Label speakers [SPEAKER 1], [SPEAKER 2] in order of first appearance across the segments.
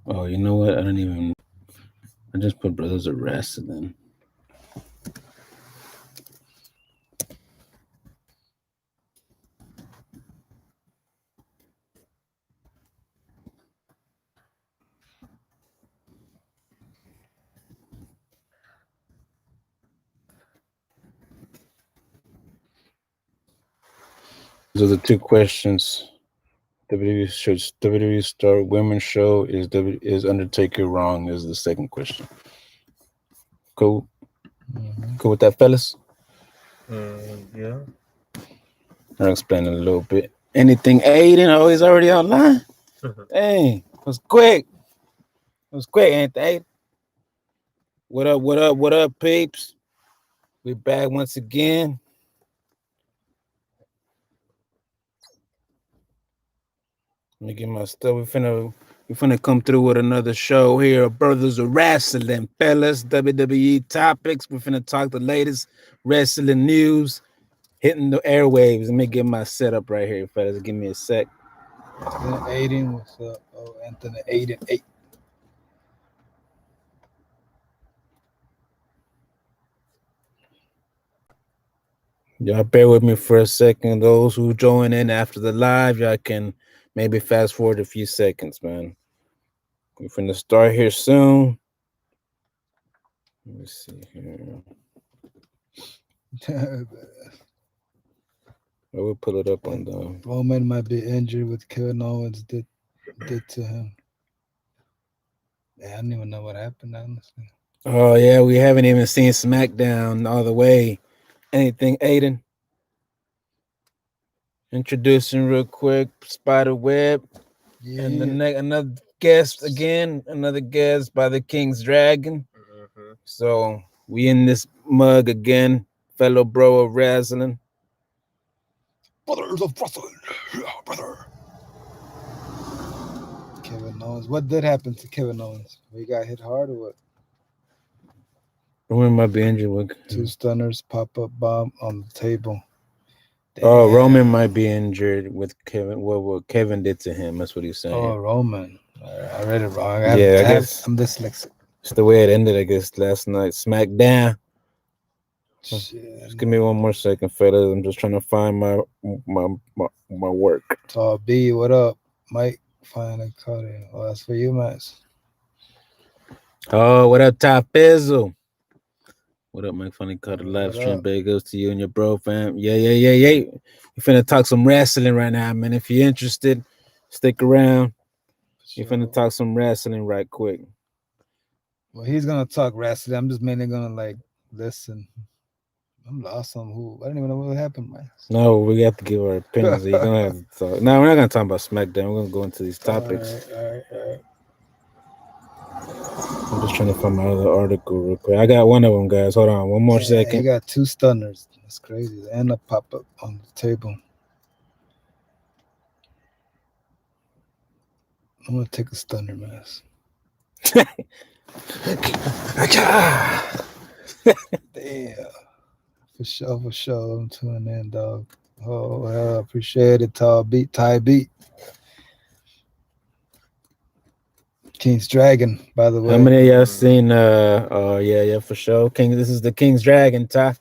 [SPEAKER 1] Oh, you know what? I just put Brothers of Wrestling. Those are the two questions. WWE start women's show is Undertaker wrong is the second question. Cool. Cool with that, fellas?
[SPEAKER 2] Yeah.
[SPEAKER 1] I'll explain it a little bit. Anything Aiden? Oh, he's already online? Dang, it was quick. It was quick, ain't it, Aiden? What up, what up, what up, peeps? We back once again. Let me get my stuff. We finna come through with another show here. Brothers of Wrestling, fellas. WWE topics. We finna talk the latest wrestling news hitting the airwaves. Let me get my setup right here, fellas. Give me a sec.
[SPEAKER 3] Aiden, what's up? Oh, Anthony Aiden 8.
[SPEAKER 1] Y'all bear with me for a second. Those who join in after the live, y'all can maybe fast forward a few seconds, man. We're finna start here soon. Let me see here. We'll pull it up on the.
[SPEAKER 3] Roman might be injured with Kevin Owens did to him. Yeah, I don't even know what happened, honestly.
[SPEAKER 1] Oh yeah, we haven't even seen SmackDown all the way. Anything, Aiden? Introducing real quick, Spider Web,
[SPEAKER 3] Yeah.
[SPEAKER 1] and another guest again, another guest by the King's Dragon. So we in this mug again, fellow bro of wrestling.
[SPEAKER 3] Brothers of wrestling, yeah, brother. Kevin Owens. What did happen to Kevin Owens? He got hit hard or what?
[SPEAKER 1] Roman might be injured with
[SPEAKER 3] Two stunners, pop-up bomb on the table.
[SPEAKER 1] Oh, Roman might be injured with Kevin. What Kevin did to him? That's what he's saying.
[SPEAKER 3] Oh, Roman. I read it wrong.
[SPEAKER 1] I guess
[SPEAKER 3] I'm dyslexic.
[SPEAKER 1] It's the way it ended, I guess, last night. SmackDown.
[SPEAKER 3] Shit.
[SPEAKER 1] Just give me one more second, fellas. I'm just trying to find my work.
[SPEAKER 3] Tall B, what up? Mike finally caught it. Oh, that's for you, Max.
[SPEAKER 1] Oh, what up, Top Fizzle? What up, Mike? Funny caught the live stream. Big goes to you and your bro, fam. Yeah. We finna talk some wrestling right now, man. If you're interested, stick around. Sure. We finna talk some wrestling right quick.
[SPEAKER 3] Well, he's gonna talk wrestling. I'm just mainly gonna like listen. I'm lost on who. I don't even know what happened, man.
[SPEAKER 1] No, we have to give our opinions. You're gonna have to talk. No, we're not gonna talk about SmackDown. We're gonna go into these topics.
[SPEAKER 3] All right.
[SPEAKER 1] I'm just trying to find my other article real quick. I got one of them, guys. Hold on, one more second.
[SPEAKER 3] He got two stunners. That's crazy. And a pop up on the table. I'm gonna take a stunner, man. Damn. For sure. I'm tuning in, dog. Oh, hell, appreciate it, Ty Beat. King's Dragon, by the way.
[SPEAKER 1] How many of y'all seen oh yeah, for sure. This is the King's Dragon, Ty.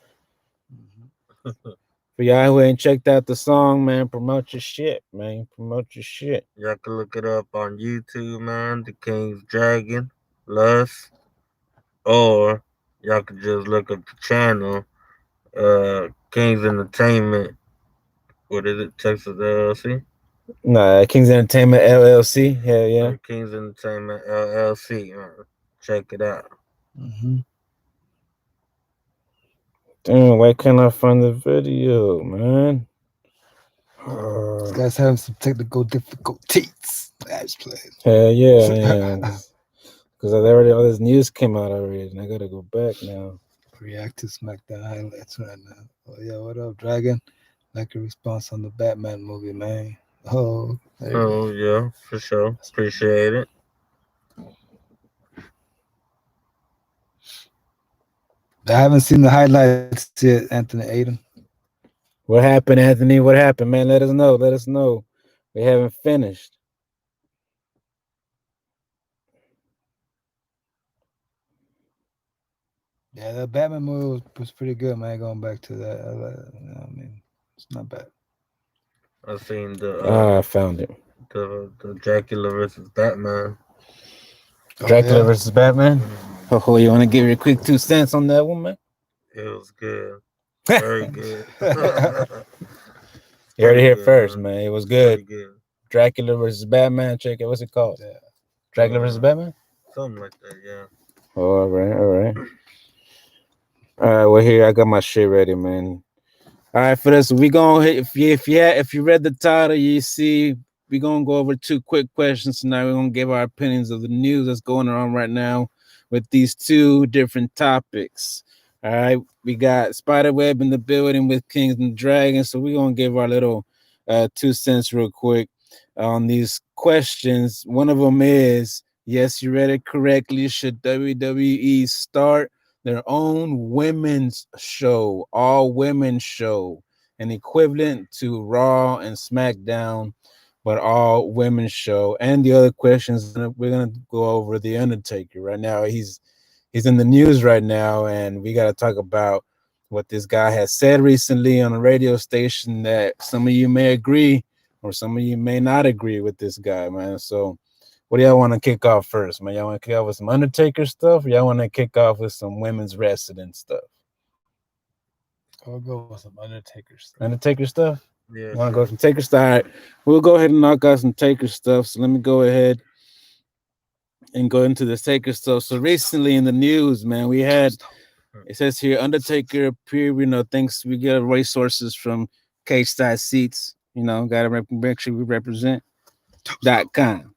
[SPEAKER 1] For y'all who ain't checked out the song, man, promote your shit, man. Promote your shit.
[SPEAKER 2] Y'all can look it up on YouTube, man. The King's Dragon, Lust. Or y'all could just look up the channel, King's Entertainment. What is it? Texas LLC?
[SPEAKER 1] Nah, King's Entertainment LLC. Hell yeah.
[SPEAKER 2] King's Entertainment LLC. Check it out.
[SPEAKER 1] Damn, why can't I find the video, man?
[SPEAKER 3] These guys having some technical difficulties. That's playing.
[SPEAKER 1] Hell yeah. Because already all this news came out already, and I gotta go back now.
[SPEAKER 3] React to SmackDown highlights right now. Oh yeah, what up, Dragon? Like a response on the Batman movie, man. Oh
[SPEAKER 2] yeah, for sure. Appreciate it.
[SPEAKER 3] I haven't seen the highlights yet, Anthony Aiden.
[SPEAKER 1] What happened, Anthony? What happened, man? Let us know. We haven't finished.
[SPEAKER 3] Yeah, the Batman movie was pretty good, man. Going back to that, I mean, it's not bad.
[SPEAKER 2] I seen
[SPEAKER 1] I found it.
[SPEAKER 2] the Dracula versus Batman.
[SPEAKER 3] Oh
[SPEAKER 1] Dracula
[SPEAKER 3] yeah,
[SPEAKER 1] versus Batman.
[SPEAKER 2] Mm,
[SPEAKER 1] Oh, you want to give your quick 2 cents on that one, man?
[SPEAKER 2] it was good, very good. It's
[SPEAKER 1] You heard it
[SPEAKER 2] pretty
[SPEAKER 1] here
[SPEAKER 2] good,
[SPEAKER 1] first,
[SPEAKER 2] man.
[SPEAKER 1] man. It was
[SPEAKER 2] It's pretty
[SPEAKER 1] good.
[SPEAKER 2] good.
[SPEAKER 1] Dracula versus Batman. Check it. What's it called?
[SPEAKER 3] yeah.
[SPEAKER 1] Dracula versus Batman.
[SPEAKER 2] Something like that. Yeah.
[SPEAKER 1] Oh, all right, all right, all right. Well, here I got my shit ready, man. All right, for this, we gonna hit if you read the title, you see we gonna go over 2 quick questions tonight. We're gonna give our opinions of the news that's going on right now with these 2 different topics. All right, we got Spiderweb in the building with Kings and Dragons, so we're gonna give our little 2 cents real quick on these questions. One of them is yes, you read it correctly. Should WWE start their own women's show, all women's show, an equivalent to Raw and SmackDown, but all women's show? And the other questions we're gonna go over the Undertaker right now. He's in the news right now, and we got to talk about what this guy has said recently on a radio station that some of you may agree or some of you may not agree with this guy, man. So what do y'all want to kick off first, man? Y'all want to kick off with some Undertaker stuff, or y'all want to kick off with some women's wrestling stuff?
[SPEAKER 3] I'll go with some Undertaker stuff.
[SPEAKER 1] Undertaker stuff?
[SPEAKER 2] Yeah.
[SPEAKER 1] You want to go
[SPEAKER 2] Sure.
[SPEAKER 1] some Taker stuff? All right, we'll go ahead and knock out some Taker stuff. So let me go ahead and go into the Taker stuff. So recently in the news, man, we had it says here Undertaker appear. Thanks we get resources from Cage Side Seats. Gotta make sure we represent.com.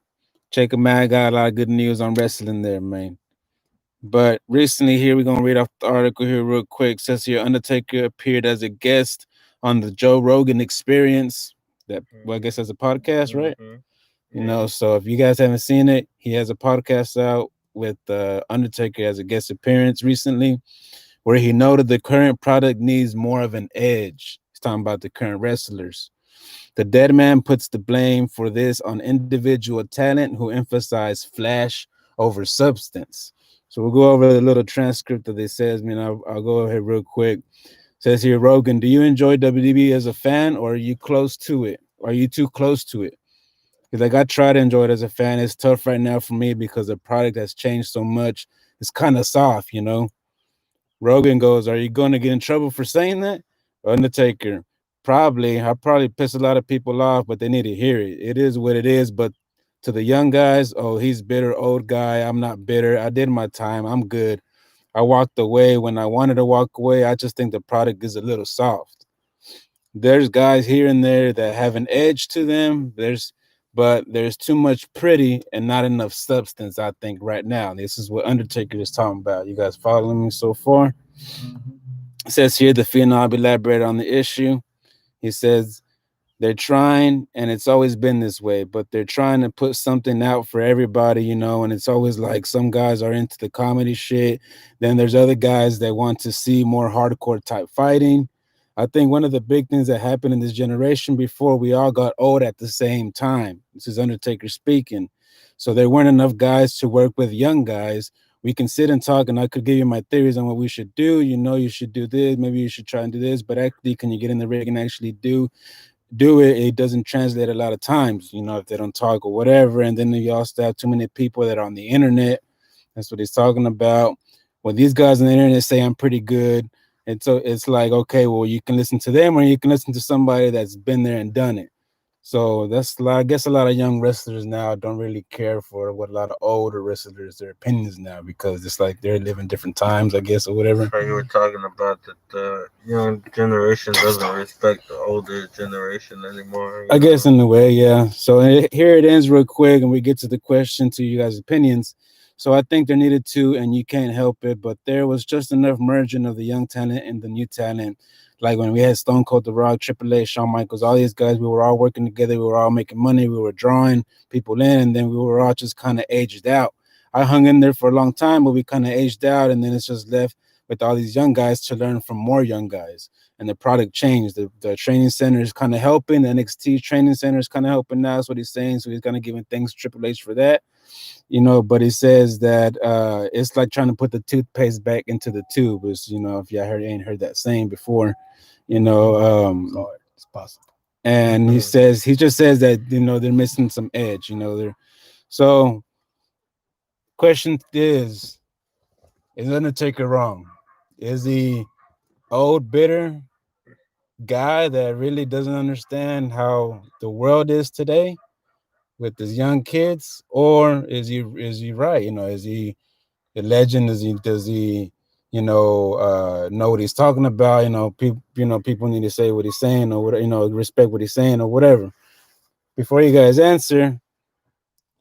[SPEAKER 1] Check them out. I got a lot of good news on wrestling there, man. But recently, here we're gonna read off the article here real quick. It says here Undertaker appeared as a guest on the Joe Rogan Experience. That well, I guess that's a podcast, right?
[SPEAKER 2] Mm-hmm. Yeah.
[SPEAKER 1] So if you guys haven't seen it, he has a podcast out with Undertaker as a guest appearance recently, where he noted the current product needs more of an edge. He's talking about the current wrestlers. The dead man puts the blame for this on individual talent who emphasize flash over substance. So we'll go over the little transcript that it says. I'll go ahead real quick. It says here, Rogan, do you enjoy WWE as a fan, or are you close to it? Are you too close to it? He's like, I try to enjoy it as a fan. It's tough right now for me because the product has changed so much. It's kind of soft. Rogan goes, are you going to get in trouble for saying that? Undertaker, probably. I probably piss a lot of people off, but they need to hear it. It is what it is. But to the young guys, oh, he's bitter, old guy. I'm not bitter. I did my time. I'm good. I walked away when I wanted to walk away. I just think the product is a little soft. There's guys here and there that have an edge to them. But there's too much pretty and not enough substance, I think, right now. This is what Undertaker is talking about. You guys following me so far? It says here the Phenom elaborated on the issue. He says they're trying, and it's always been this way, but they're trying to put something out for everybody, and it's always like some guys are into the comedy shit. Then there's other guys that want to see more hardcore type fighting. I think one of the big things that happened in this generation before we all got old at the same time. This is Undertaker speaking. So there weren't enough guys to work with young guys. We can sit and talk, and I could give you my theories on what we should do. You should do this. Maybe you should try and do this. But actually, can you get in the rig and actually do it? It doesn't translate a lot of times, if they don't talk or whatever. And then you also have too many people that are on the internet. That's what he's talking about. When these guys on the internet say I'm pretty good, and so it's like, okay, well, you can listen to them or you can listen to somebody that's been there and done it. So I guess a lot of young wrestlers now don't really care for what a lot of older wrestlers their opinions now, because it's like they're living different times, I guess, or whatever.
[SPEAKER 2] So you were talking about that the young generation doesn't respect the older generation anymore.
[SPEAKER 1] I guess in a way, yeah. So here it ends real quick, and we get to the question to you guys' opinions. So I think there needed to, and you can't help it, but there was just enough merging of the young talent and the new talent. Like when we had Stone Cold, The Rock, Triple H, Shawn Michaels, all these guys, we were all working together. We were all making money. We were drawing people in, and then we were all just kind of aged out. I hung in there for a long time, but we kind of aged out, and then it's just left with all these young guys to learn from more young guys. and the product changed. The training center is kind of helping. The NXT training center is kind of helping now. That's what he's saying. So he's kind of giving thanks to Triple H for that. But he says that it's like trying to put the toothpaste back into the tube. Is if you ain't heard that saying before, you know.
[SPEAKER 3] It's possible.
[SPEAKER 1] And he just says that they're missing some edge. They're so. Question is Undertaker wrong? Is he old bitter guy that really doesn't understand how the world is today with his young kids, or is he right? Is he the legend? Does he know what he's talking about? People need to say what he's saying or whatever, respect what he's saying or whatever. Before you guys answer,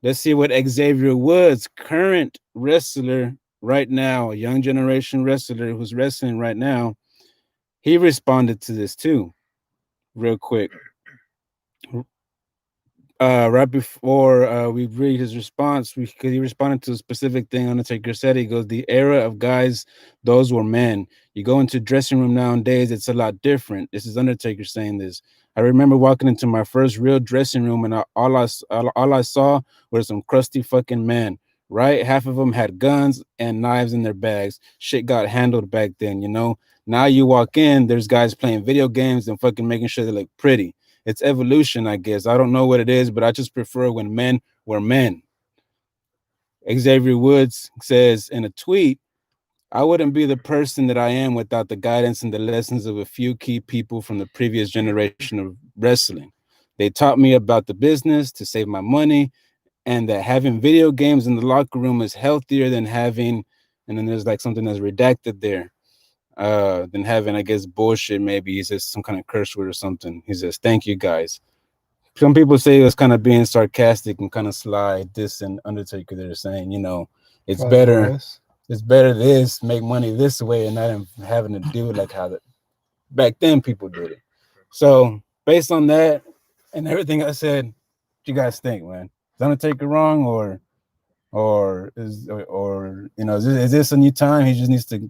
[SPEAKER 1] let's see what Xavier Woods, current wrestler right now, a young generation wrestler who's wrestling right now, he responded to this too, real quick. Right before we read his response, because he responded to a specific thing Undertaker said. He goes, "The era of guys, those were men. You go into dressing room nowadays, it's a lot different." This is Undertaker saying this. "I remember walking into my first real dressing room, and all I saw were some crusty fucking men. Right, half of them had guns and knives in their bags. Shit got handled back then. Now you walk in, there's guys playing video games and fucking making sure they look pretty. It's evolution, I guess. I don't know what it is, but I just prefer when men were men." Xavier Woods says in a tweet, "I wouldn't be the person that I am without the guidance and the lessons of a few key people from the previous generation of wrestling. They taught me about the business, to save my money, and that having video games in the locker room is healthier than having," and then there's like something that's redacted there, than having, I guess, bullshit. Maybe he says some kind of curse word or something. He says, "Thank you guys." Some people say it was kind of being sarcastic and kind of sly. This and Undertaker, they're saying, it's
[SPEAKER 3] Probably
[SPEAKER 1] better,
[SPEAKER 3] was.
[SPEAKER 1] it's better this, make money this way, and not having to do it like how back then people did it. So based on that and everything I said, what you guys think, man? Is Undertaker wrong, or is this a new time? He just needs to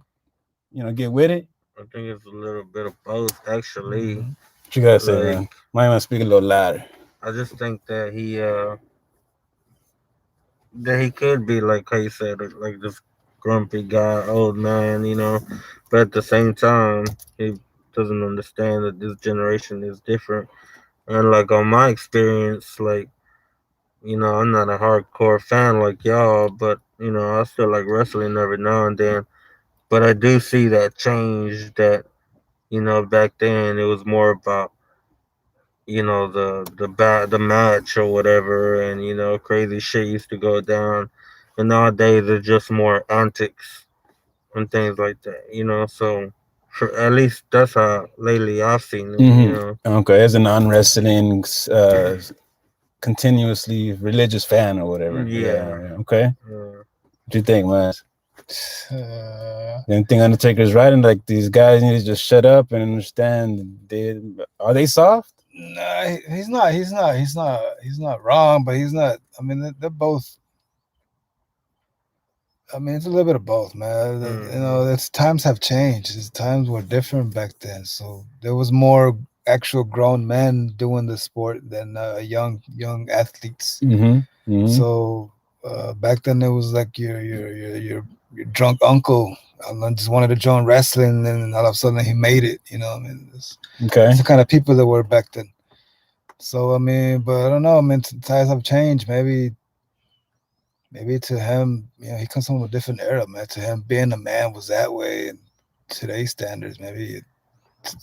[SPEAKER 1] get with it.
[SPEAKER 2] I think it's a little bit of both, actually.
[SPEAKER 3] Mhm.
[SPEAKER 1] What you guys say,
[SPEAKER 2] Like,
[SPEAKER 1] man? Might want to speak a little louder.
[SPEAKER 2] I just think that he could be like how you said, like this grumpy guy, old man. But at the same time, he doesn't understand that this generation is different. And like on my experience, like I'm not a hardcore fan like y'all, but I still like wrestling every now and then. But I do see that change that back then it was more about the match or whatever, and crazy shit used to go down, and nowadays it's just more antics and things like that. So for at least that's how lately I've seen it.
[SPEAKER 1] Okay, as a non-wrestling, continuously religious fan or whatever. Yeah,
[SPEAKER 2] Yeah.
[SPEAKER 1] yeah. Okay.
[SPEAKER 2] Yeah.
[SPEAKER 1] What do you think, Miles?
[SPEAKER 3] Uh,
[SPEAKER 1] You think Undertaker's right, and like these guys need to just shut up and understand? Are they soft?
[SPEAKER 3] nah, he's not. He's not. He's not. He's not wrong, but he's not. I mean, they're both. I mean, it's a little bit of both, man. It's times have changed. Times were different back then, so there was more actual grown men doing the sport than young athletes.
[SPEAKER 1] Mm-hmm. Mm-hmm.
[SPEAKER 3] So back then it was like your drunk uncle. I just wanted to join wrestling, and all of a sudden he made it. I mean,
[SPEAKER 1] Okay.
[SPEAKER 3] it's the kind of people that were back then. So I mean, but I don't know. I mean, times have changed. Maybe to him, he comes from a different era, man. To him, being a man was that way, and today's standards, maybe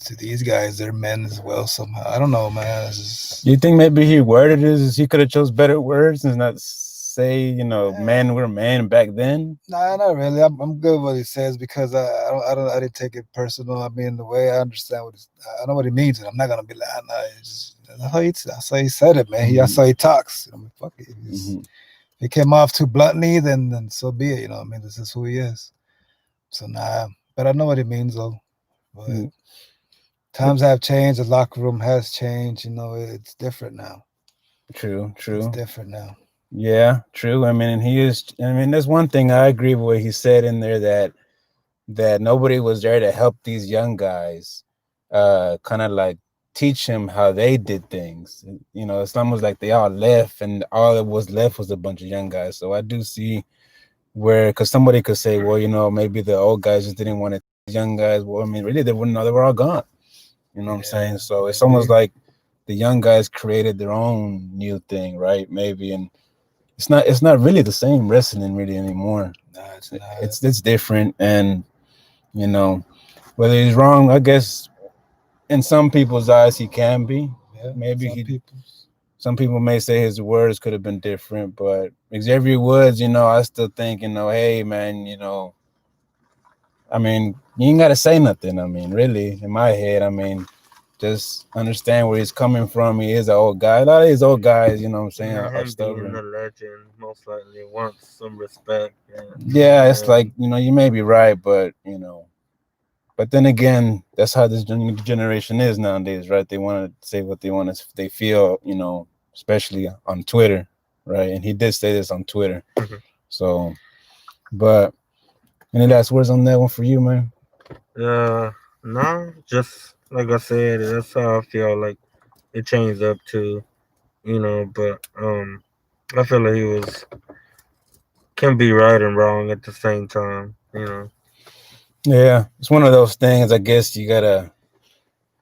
[SPEAKER 3] to these guys, they're men as well somehow. I don't know, man. It's just,
[SPEAKER 1] You think maybe he worded it? He could have chose better words and not say, "Man, we're men" back then.
[SPEAKER 3] nah, not really. I'm good with what he says because I didn't take it personal. I mean, the way I understand I know what he means, and I'm not gonna be like, nah, that's how he said it, man. That's how he talks. I mean, fuck it. If he came off too bluntly, then so be it. I mean, this is who he is. So nah, but I know what he means though. But times have changed. The locker room has changed. It's different now.
[SPEAKER 1] True.
[SPEAKER 3] It's different now.
[SPEAKER 1] Yeah, true. I mean, and he is. I mean, there's one thing I agree with what he said in there, that nobody was there to help these young guys kind of like teach him how they did things. You know, it's almost like they all left, and all that was left was a bunch of young guys. So I do see where, because somebody could say, well, you know, maybe the old guys just didn't want to young guys. Well, I mean, really, they wouldn't know, they were all gone. You know what I'm saying? So it's almost like the young guys created their own new thing, right? Maybe, and it's not really the same wrestling really anymore.
[SPEAKER 3] Nah, it's not.
[SPEAKER 1] It's different, and you know, whether he's wrong, I guess in some people's eyes he can be.
[SPEAKER 3] Yeah,
[SPEAKER 1] Maybe
[SPEAKER 3] some
[SPEAKER 1] he.
[SPEAKER 3] people's.
[SPEAKER 1] Some people may say his words could have been different, but Xavier Woods, you know, I still think, you know, hey man, you know, I mean, you ain't gotta say nothing. I mean, really, in my head, I mean, just understand where he's coming from. He is an old guy. A lot of these old guys, you know what I'm saying,
[SPEAKER 2] And
[SPEAKER 1] are
[SPEAKER 2] him being a
[SPEAKER 1] stubborn.
[SPEAKER 2] legend most likely wants some respect.
[SPEAKER 1] Yeah, it's
[SPEAKER 2] And
[SPEAKER 1] like, you know, you may be right, but, you know, but then again, that's how this generation is nowadays, right? They want to say what they want to, they feel, you know, especially on Twitter, right? And he did say this on Twitter. So, but any last words on that one for you, man?
[SPEAKER 2] no, just like I said, that's how I feel like it changed up to, but I feel like he was can be right and wrong at the same time.
[SPEAKER 1] Yeah, it's one of those things. I guess you gotta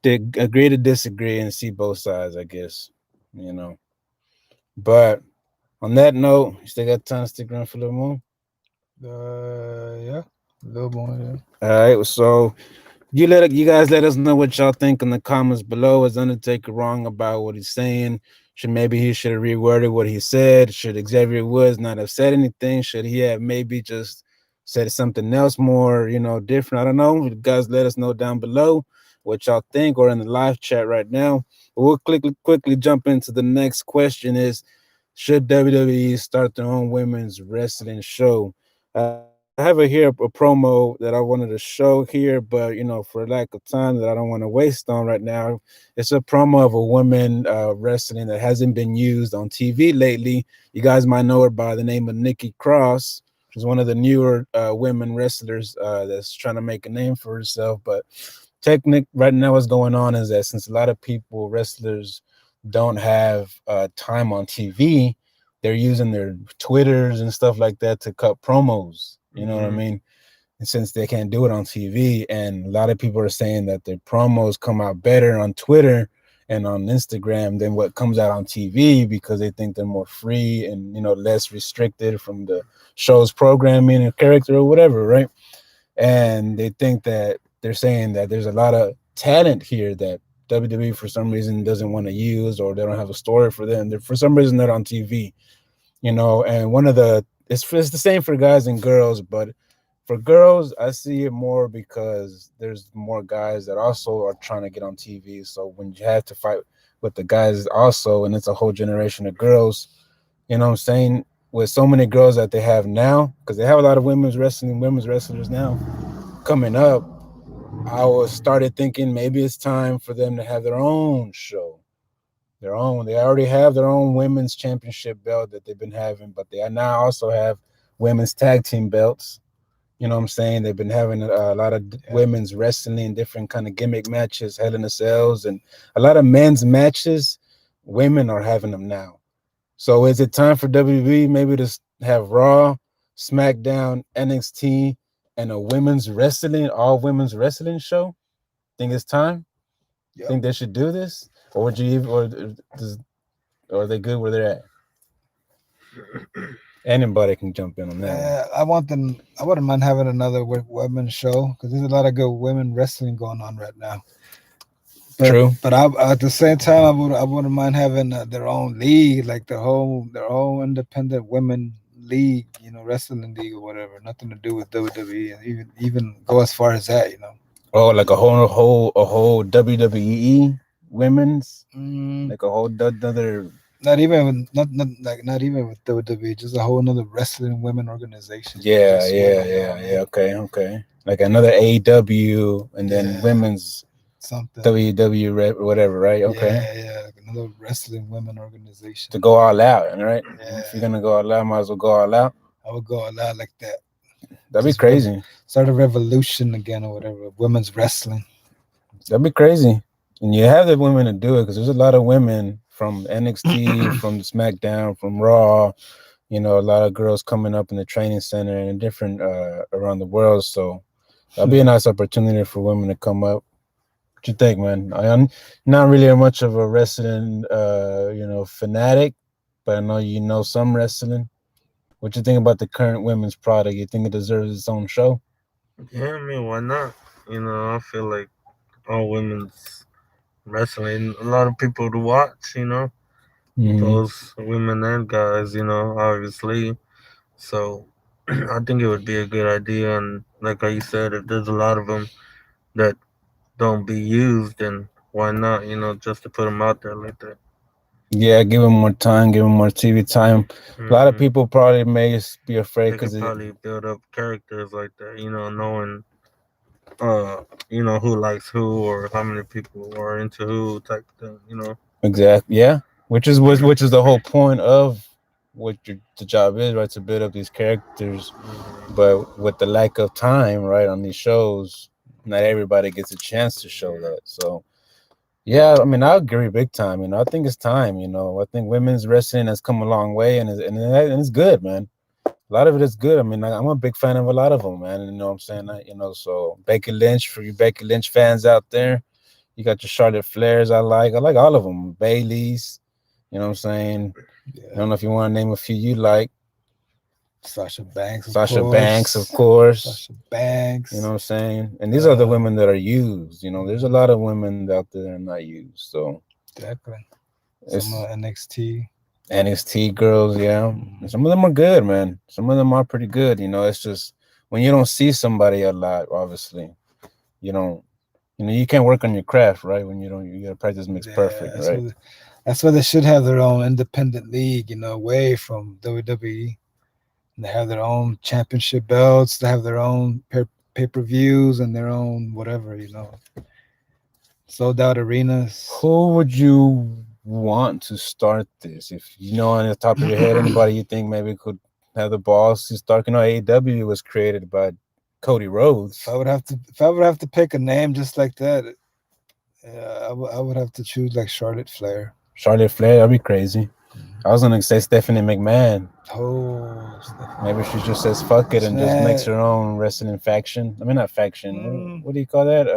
[SPEAKER 1] agree to disagree and see both sides. I guess, you know. But on that note, you still got time to stick around for a little more.
[SPEAKER 3] Yeah, a little more. Yeah.
[SPEAKER 1] All right. So you guys let us know what y'all think in the comments below. Is Undertaker wrong about what he's saying? Should maybe he should have reworded what he said? Should Xavier Woods not have said anything? Should he have maybe just said something else more, you know, different? I don't know. You guys let us know down below what y'all think or in the live chat right now. But we'll quickly jump into the next question is should WWE start their own women's wrestling show? I have here a promo that I wanted to show here, but you know, for lack of time that I don't want to waste on right now, it's a promo of a woman wrestling that hasn't been used on TV lately. You guys might know her by the name of Nikki Cross. She's one of the newer women wrestlers that's trying to make a name for herself. But technic right now, what's going on is that since a lot of people, wrestlers, don't have time on TV, they're using their Twitters and stuff like that to cut promos. You know what I mean? And since they can't do it on TV, and a lot of people are saying that their promos come out better on Twitter and on Instagram than what comes out on TV because they think they're more free and, you know, less restricted from the show's programming or character or whatever, right? And they think that they're saying that there's a lot of talent here that WWE for some reason doesn't want to use, or they don't have a story for them. They're for some reason not on TV, you know. And one of the it's the same for guys and girls, but for girls, I see it more because there's more guys that also are trying to get on TV. So when you have to fight with the guys also, and it's a whole generation of girls, you know what I'm saying? With so many girls that they have now, because they have a lot of women's wrestlers now coming up, I was started thinking maybe it's time for them to have their own show. Their own. They already have their own women's championship belt that they've been having, but they now also have women's tag team belts. You know what I'm saying? They've been having a lot of women's wrestling, different kind of gimmick matches, Hell in a Cells, and a lot of men's matches. Women are having them now. So is it time for WWE maybe to have Raw, SmackDown, NXT, and a all women's wrestling show? Think it's time?
[SPEAKER 3] Yep.
[SPEAKER 1] Think they should do this, or would you, or are they good where they're at? Anybody can jump in on that one.
[SPEAKER 3] Yeah, I want them. I wouldn't mind having another women's show because there's a lot of good women wrestling going on right now. But,
[SPEAKER 1] True.
[SPEAKER 3] But at the same time, I wouldn't mind having their own league, like their own independent women league, you know, wrestling league or whatever. Nothing to do with WWE, and even go as far as that, you know.
[SPEAKER 1] Oh, like a whole WWE women's, like a whole other.
[SPEAKER 3] Not even not even with WWE, just a whole another wrestling women organization.
[SPEAKER 1] Yeah,
[SPEAKER 3] Just
[SPEAKER 1] yeah,
[SPEAKER 3] women,
[SPEAKER 1] yeah, yeah. Okay. Like another AEW and then women's
[SPEAKER 3] something.
[SPEAKER 1] WW whatever, right? Okay.
[SPEAKER 3] Yeah, like another wrestling women organization.
[SPEAKER 1] To go all out, right?
[SPEAKER 3] Yeah.
[SPEAKER 1] If you're gonna go all out, might as well go all out.
[SPEAKER 3] I would go a lot like that.
[SPEAKER 1] That'd be crazy.
[SPEAKER 3] Start a revolution again or whatever. Women's wrestling.
[SPEAKER 1] That'd be crazy. And you have the women to do it because there's a lot of women from NXT, from SmackDown, from Raw. You know, a lot of girls coming up in the training center and different around the world. So that'd be a nice opportunity for women to come up. What you think, man? I'm not really much of a wrestling, fanatic, but I know you know some wrestling. What you think about the current women's product? You think it deserves its own show?
[SPEAKER 2] Yeah, I mean, why not? I feel like all women's wrestling, a lot of people to watch,
[SPEAKER 1] Mm-hmm.
[SPEAKER 2] both women and guys, obviously. So I think it would be a good idea. And like how you said, if there's a lot of them that don't be used, then why not, just to put them out there like that.
[SPEAKER 1] Yeah, give them more time, give them more TV time. A lot of
[SPEAKER 2] Hmm.
[SPEAKER 1] people probably may be afraid
[SPEAKER 2] They
[SPEAKER 1] because
[SPEAKER 2] could
[SPEAKER 1] it
[SPEAKER 2] probably build up characters like that, knowing, who likes who or how many people are into who type thing.
[SPEAKER 1] exactly, yeah. Which is the whole point of what the job is, right? To build up these characters,
[SPEAKER 2] Hmm.
[SPEAKER 1] but with the lack of time, right, on these shows, not everybody gets a chance to show
[SPEAKER 2] Yeah.
[SPEAKER 1] that. So yeah, I mean, I agree big time. I think it's time. I think women's wrestling has come a long way, and it's good, man. A lot of it is good. I mean, I'm a big fan of a lot of them, man. You know what I'm saying? So Becky Lynch, for you Becky Lynch fans out there, you got your Charlotte Flairs. I like all of them. Bailey's. You know what I'm saying? I
[SPEAKER 3] Yeah.
[SPEAKER 1] don't know if you want to name a few you like.
[SPEAKER 3] Sasha Banks, of
[SPEAKER 1] Sasha Banks, of
[SPEAKER 3] course.
[SPEAKER 1] course.
[SPEAKER 3] Sasha
[SPEAKER 1] You know
[SPEAKER 3] Banks.
[SPEAKER 1] what I'm saying? And these are the
[SPEAKER 3] Uh,
[SPEAKER 1] women that are used. There's a lot of women out there that are not used. So
[SPEAKER 3] exactly. Some
[SPEAKER 1] it's
[SPEAKER 3] NXT.
[SPEAKER 1] NXT girls, yeah. And
[SPEAKER 3] Mhm.
[SPEAKER 1] some of them are good, man. Some of them are pretty good. It's just when you don't see somebody a lot, obviously, you don't, you can't work on your craft, right? When you don't, you gotta practice makes
[SPEAKER 3] Yeah,
[SPEAKER 1] perfect, right?
[SPEAKER 3] that's why they should have their own independent league, away from WWE. And they have their own championship belts. They have their own pay-per-views and their own whatever, sold out arenas.
[SPEAKER 1] Who would you want to start this? If you know on the top of your head, anybody you think maybe could have the balls to start? AEW was created by Cody Rhodes.
[SPEAKER 3] If I would have to pick a name just like that, I would have to choose like Charlotte Flair.
[SPEAKER 1] Charlotte Flair, that'd be crazy. I was gonna say Stephanie McMahon.
[SPEAKER 3] Oh,
[SPEAKER 1] Maybe she just says fuck it and just makes
[SPEAKER 3] Stephanie.
[SPEAKER 1] her own wrestling faction. I mean, not faction.
[SPEAKER 3] Mm,
[SPEAKER 1] What do you call that?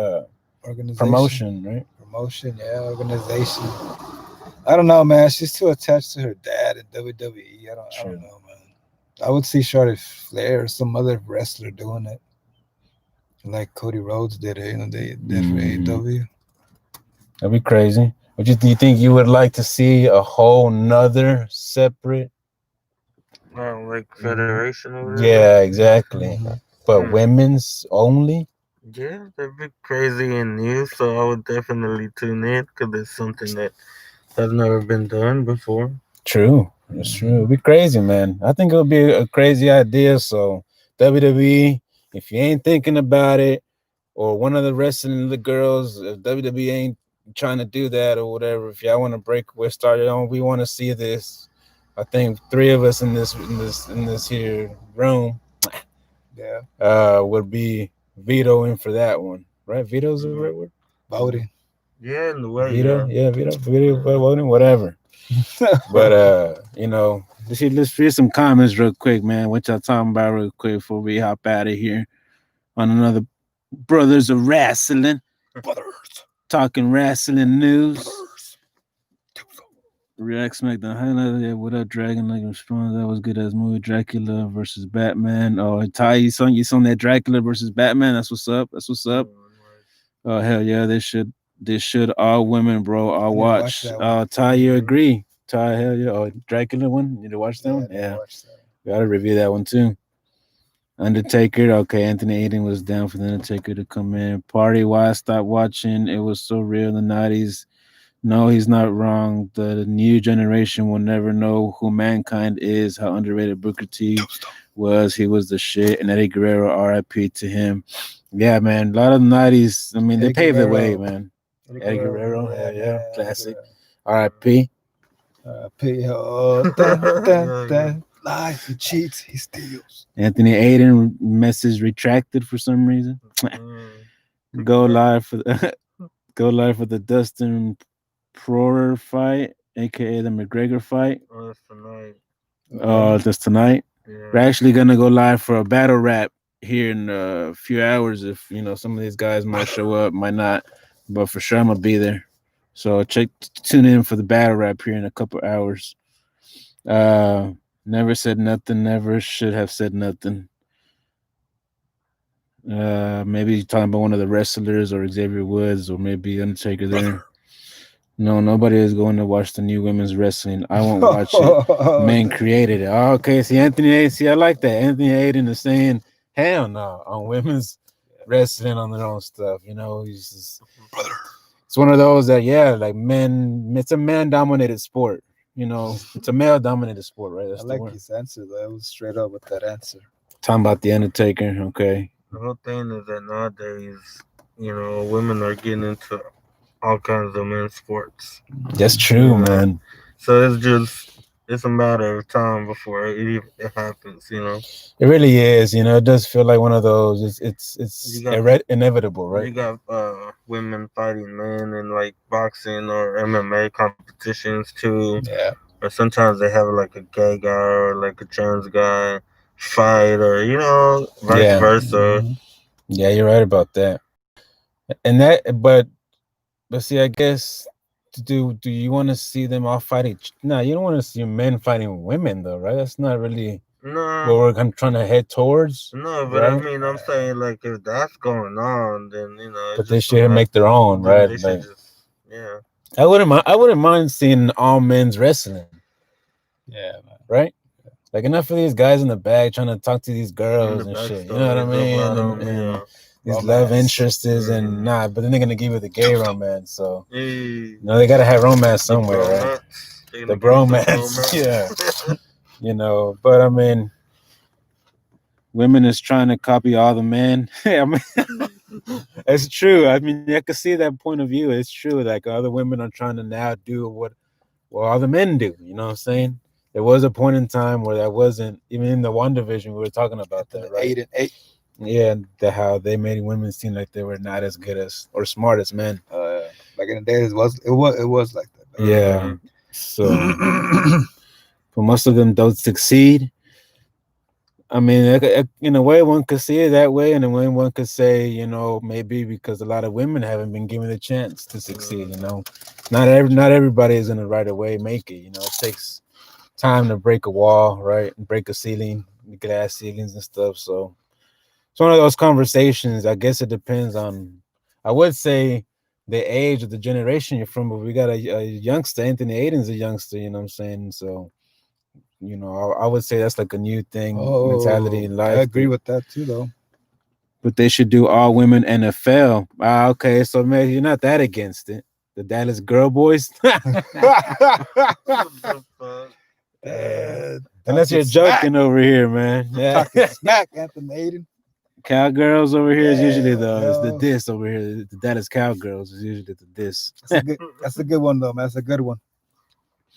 [SPEAKER 3] organization,
[SPEAKER 1] Promotion, right?
[SPEAKER 3] promotion, yeah, organization. I don't know, man. She's too attached to her dad in WWE. I don't
[SPEAKER 1] True.
[SPEAKER 3] know, man. I would see Charlotte Flair or some other wrestler doing it, like Cody Rhodes did it. They did for
[SPEAKER 1] Hmm.
[SPEAKER 3] AEW.
[SPEAKER 1] That'd be crazy. Do you think you would like to see a whole nother separate?
[SPEAKER 2] Like Federation or whatever.
[SPEAKER 1] Yeah, exactly.
[SPEAKER 3] Mm-hmm.
[SPEAKER 1] But
[SPEAKER 2] Hmm.
[SPEAKER 1] women's only.
[SPEAKER 2] Yeah, that'd be crazy and new. So I would definitely tune in because it's something that has never been done before.
[SPEAKER 1] True. That's true. It'd be crazy, man. I think it would be a crazy idea. So WWE, if you ain't thinking about it, or one of the wrestling the girls, if WWE ain't trying to do that or whatever, if y'all want to break we're started on, we want to see this. I think three of us in this here room
[SPEAKER 3] Yeah,
[SPEAKER 1] would be vetoing for that one. Right? Veto's the right
[SPEAKER 2] Mm.
[SPEAKER 1] word?
[SPEAKER 3] Bodie.
[SPEAKER 2] Yeah, in the way,
[SPEAKER 1] Veto?
[SPEAKER 2] yeah.
[SPEAKER 1] Yeah, veto,
[SPEAKER 2] Hmm.
[SPEAKER 1] voting, whatever. But let's read some comments real quick, man. What y'all talking about real quick before we hop out of here on another Brothers of Wrestling,
[SPEAKER 3] Brothers.
[SPEAKER 1] talking wrestling news.
[SPEAKER 3] Brothers.
[SPEAKER 1] React SmackDown highlight. Yeah, what up, Dragon? Like response. That was good as movie Dracula versus Batman. Oh, Ty, you saw that Dracula versus Batman. That's what's up. That's what's up.
[SPEAKER 2] Oh, nice.
[SPEAKER 1] Oh hell yeah, this should all women, bro. I'll
[SPEAKER 3] I need to watch
[SPEAKER 1] watch.
[SPEAKER 3] that one.
[SPEAKER 1] Ty, you
[SPEAKER 2] Hmm.
[SPEAKER 1] agree? Ty, hell yeah. Oh, Dracula one. You need to watch that
[SPEAKER 3] Yeah,
[SPEAKER 1] one.
[SPEAKER 3] I need to
[SPEAKER 1] Yeah,
[SPEAKER 3] watch that
[SPEAKER 1] we gotta review that one too. Undertaker. Okay, Anthony Aiden was down for the Undertaker to come in. Party. Why I stopped watching? It was so real in the '90s. No, he's not wrong. The new generation will never know who mankind is, how underrated Booker T
[SPEAKER 3] one.
[SPEAKER 1] was. He was the shit. And Eddie Guerrero, RIP to him. Yeah, man. A lot of the 90s, I mean, they
[SPEAKER 3] Eddie
[SPEAKER 1] paved the way,
[SPEAKER 3] Guerrero.
[SPEAKER 1] man.
[SPEAKER 3] Eddie
[SPEAKER 1] Eddie
[SPEAKER 3] Guerrero.
[SPEAKER 1] Guerrero,
[SPEAKER 3] Yeah,
[SPEAKER 1] hell yeah.
[SPEAKER 3] man. Eddie
[SPEAKER 1] Classic.
[SPEAKER 3] Guerrero.
[SPEAKER 1] RIP.
[SPEAKER 3] Oh, dun, dun,
[SPEAKER 2] Yeah, yeah.
[SPEAKER 3] dun. Lies, he cheats, he steals.
[SPEAKER 1] Anthony Aiden message retracted for some reason.
[SPEAKER 2] Mm.
[SPEAKER 1] Go live for the Go live for the Dustin Poirier fight, aka the McGregor fight.
[SPEAKER 2] Oh, it's tonight.
[SPEAKER 1] Just tonight. We're
[SPEAKER 2] Yeah.
[SPEAKER 1] actually gonna go live for a battle rap here in a few hours. If some of these guys might show up, might not, but for sure I'm gonna be there. So tune in for the battle rap here in a couple hours. Uh, never said nothing. Never should have said nothing. Maybe talking about one of the wrestlers or Xavier Woods or maybe Undertaker there. No, nobody is going to watch the new women's wrestling. I won't watch it. Man created it. Oh, okay, see Anthony Aiden. See, I like that. Anthony Aiden is saying, hell no, on women's wrestling on their own stuff. He's just, it's one of those that, yeah, like men, it's a man dominated sport. It's a male dominated sport, right?
[SPEAKER 3] I
[SPEAKER 1] That's the
[SPEAKER 3] like
[SPEAKER 1] word.
[SPEAKER 3] his answer though. It was straight up with that answer.
[SPEAKER 1] Talking about the Undertaker, okay.
[SPEAKER 2] The whole thing is that nowadays, women are getting into all kinds of men's sports.
[SPEAKER 1] That's true, man.
[SPEAKER 2] So it's a matter of time before it happens.
[SPEAKER 1] It really is. It does feel like one of those. It's
[SPEAKER 2] You got
[SPEAKER 1] inevitable,
[SPEAKER 2] you
[SPEAKER 1] right?
[SPEAKER 2] got women fighting men in like boxing or MMA competitions too.
[SPEAKER 3] Yeah.
[SPEAKER 2] Or sometimes they have like a gay guy or like a trans guy fight or vice
[SPEAKER 1] Yeah.
[SPEAKER 2] versa.
[SPEAKER 3] Mhm.
[SPEAKER 1] Yeah, you're right about that. And but see, I guess do you want to see them all fighting? No, you don't want to see men fighting women, though, right? That's not really what
[SPEAKER 2] No,
[SPEAKER 1] we're trying to head towards,
[SPEAKER 2] no, but I
[SPEAKER 1] right?
[SPEAKER 2] mean, I'm saying like if that's going on, then
[SPEAKER 1] But
[SPEAKER 2] it's
[SPEAKER 1] they
[SPEAKER 2] just
[SPEAKER 1] should make their own,
[SPEAKER 2] then
[SPEAKER 1] right?
[SPEAKER 2] they should
[SPEAKER 1] Like
[SPEAKER 2] just yeah.
[SPEAKER 1] I wouldn't mind. I wouldn't mind seeing all men's wrestling,
[SPEAKER 3] Yeah, man.
[SPEAKER 1] right? Like enough of these guys in the back trying to talk to these
[SPEAKER 2] And
[SPEAKER 1] girls
[SPEAKER 2] the
[SPEAKER 1] and shit. You know what I
[SPEAKER 2] backstories
[SPEAKER 1] mean?
[SPEAKER 2] about
[SPEAKER 1] And
[SPEAKER 2] them, yeah.
[SPEAKER 1] these love
[SPEAKER 3] Romance.
[SPEAKER 1] interests and
[SPEAKER 2] Mhm.
[SPEAKER 1] but then they're gonna give you the gay romance. So
[SPEAKER 2] Hey,
[SPEAKER 1] they gotta have romance
[SPEAKER 2] the
[SPEAKER 1] somewhere, right?
[SPEAKER 2] bromance. They're
[SPEAKER 1] The
[SPEAKER 2] gonna give you some
[SPEAKER 1] bromance, yeah.
[SPEAKER 2] bromance.
[SPEAKER 1] But I mean, women is trying to copy all the men. I mean, it's true. I mean, I can see that point of view. It's true. Like other women are trying to now do what all the men do. You know what I'm saying? There was a point in time where that wasn't even in the one division. We were talking about that, right?
[SPEAKER 3] 8-8.
[SPEAKER 1] Yeah, how they made women seem like they were not as good as or smart as men.
[SPEAKER 3] Back in the days, it was like that.
[SPEAKER 1] Yeah. So,
[SPEAKER 3] Mhm.
[SPEAKER 1] but most of them don't succeed. I mean, in a way, one could see it that way, and in a way, one could say, maybe because a lot of women haven't been given the chance to succeed. Not everybody is gonna right away make it. It takes time to break a wall, right, and break a ceiling, glass ceilings and stuff. So it's one of those conversations. I guess it depends on. I would say the age of the generation you're from, but we got a youngster. Anthony Aiden's a youngster. You know what I'm saying? So I would say that's like a new thing mentality in
[SPEAKER 3] I
[SPEAKER 1] life.
[SPEAKER 3] agree with that too, though.
[SPEAKER 1] But they should do all women NFL. Ah, okay, so man, you're not that against it. The Dallas Girl Boys,
[SPEAKER 2] What the fuck?
[SPEAKER 1] unless you're joking over here, man. Yeah,
[SPEAKER 3] Talking smack, Anthony Aiden.
[SPEAKER 1] Cowgirls over here is usually it's the
[SPEAKER 3] Yeah.
[SPEAKER 1] diss over here. The Dallas Cowgirls is usually the diss.
[SPEAKER 3] That's a good one though, man. That's a good one.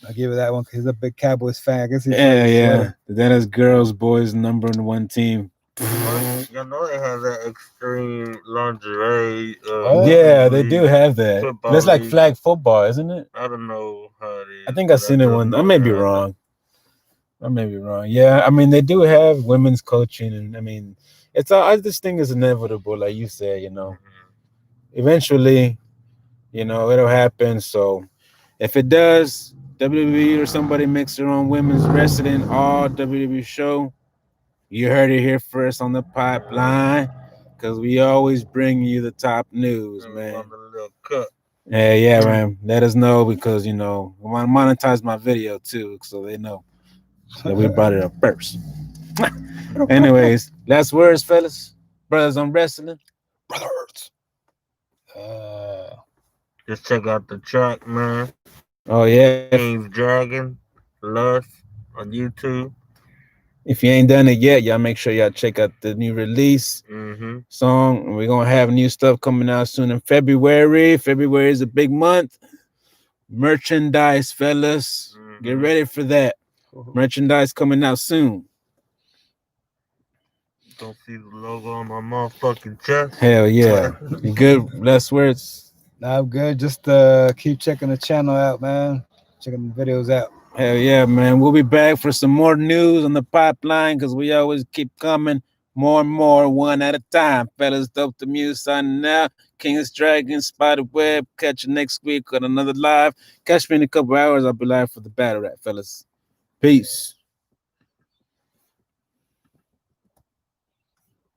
[SPEAKER 3] I'll give you that one because he's a big Cowboys fan. I guess he's
[SPEAKER 1] Yeah. The Dallas Girls Boys number one team.
[SPEAKER 2] Y'all know they have that extreme lingerie.
[SPEAKER 3] What?
[SPEAKER 1] Yeah, they do have that.
[SPEAKER 2] Football
[SPEAKER 1] That's like
[SPEAKER 2] league.
[SPEAKER 1] flag football, isn't it?
[SPEAKER 2] I don't know how it is.
[SPEAKER 1] I think I've
[SPEAKER 2] but
[SPEAKER 1] seen it
[SPEAKER 2] just
[SPEAKER 1] one. I
[SPEAKER 2] know
[SPEAKER 1] may
[SPEAKER 2] they
[SPEAKER 1] be
[SPEAKER 2] have that.
[SPEAKER 1] wrong. I may be wrong. Yeah, I mean they do have women's coaching, and I mean I just think it's inevitable, like you said. Eventually, it'll happen. So if it does, WWE or somebody makes their own women's wrestling all WWE show. You heard it here first on the pipeline, because we always bring you the top news,
[SPEAKER 2] And we
[SPEAKER 1] man.
[SPEAKER 2] want a little cut.
[SPEAKER 1] Yeah, man. Let us know because we want to monetize my video too, so they know that we brought it up first. Anyways, last words, fellas. Brothers on wrestling.
[SPEAKER 3] brothers. Uh,
[SPEAKER 2] Just check out the track, man.
[SPEAKER 1] Oh yeah.
[SPEAKER 2] King's Dragon, Lust on YouTube.
[SPEAKER 1] If you ain't done it yet, y'all make sure y'all check out the new release
[SPEAKER 2] Mm-hmm.
[SPEAKER 1] song. We're gonna have new stuff coming out soon in February. February is a big month. Merchandise, fellas. Get ready for that. Merchandise coming out soon.
[SPEAKER 2] Don't see the logo on my motherfucking chest.
[SPEAKER 1] Hell yeah. You good? Last words.
[SPEAKER 3] I'm good. Just keep checking the channel out, man. Checking the videos out.
[SPEAKER 1] Hell yeah, man. We'll be back for some more news on the pipeline because we always keep coming more and more, one at a time. Fellas, Dope the Muse signing out. King's Dragon, Spider Web. Catch you next week on another live. Catch me in a couple hours. I'll be live for the battle rap, fellas. Peace.